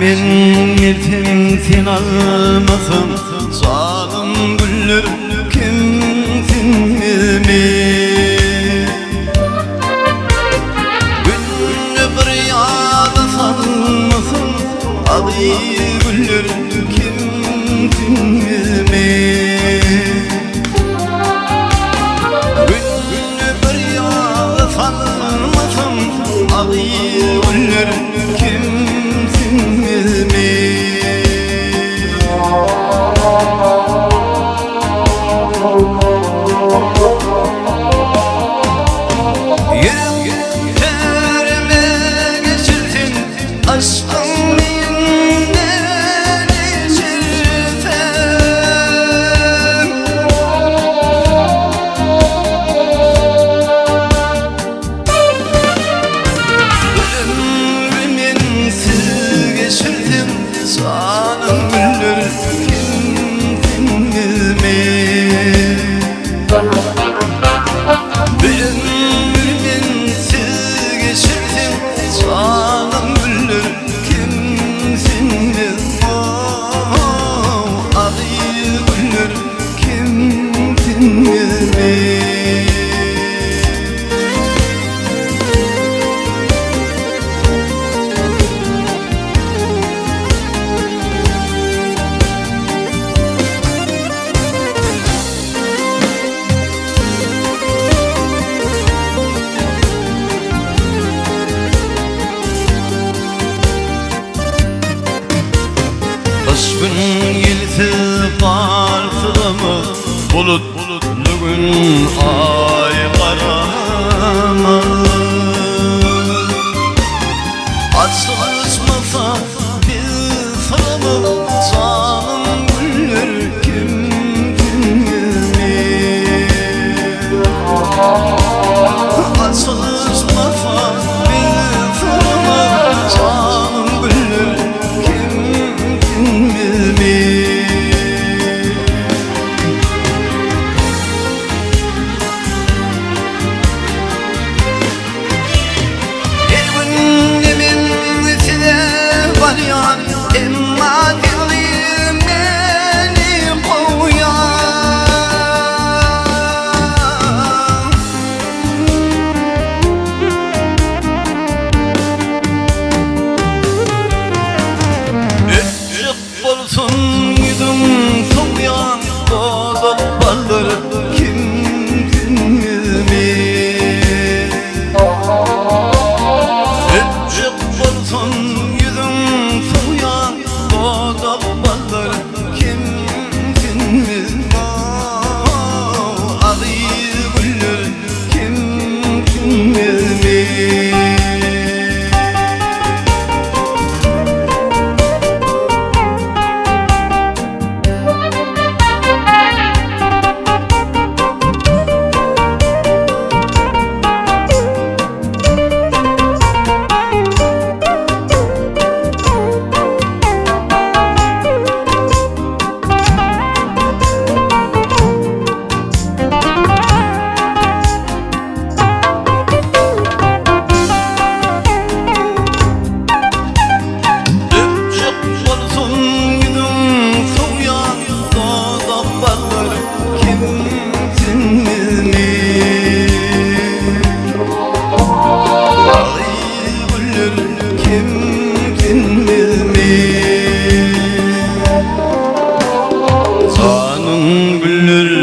minnetin almasın, zalim güller kimsin mi? Günlü bir yağda sanmasın, adı güller kimsin mi? Günlü bir yağda sanmasın, adı güller kimsin mi? Yüreklerime geçirdin aşkın minnet içirten. Ömrümün siz geçirdim, sanım güller kimsin mi? Ömrümün siz geçirdim, sanım güller kimsin mi? Adı güller kimsin mi? Aşkın yelisi farklı, bulutlu gün ay karama. Açılışmasa bir sarımı, zalim güller kimsin mi? Açılışmasa bir sarımı, zalim güller kimsin mi? Emma dilim beni koyar. Öpücük bulsun yudum soğuyan, dodok balları kimsin mi? Öpücük bulsun yudum soğuyan, dodok balları kimsin mi? Adı güller kimsin mi? Sanım güller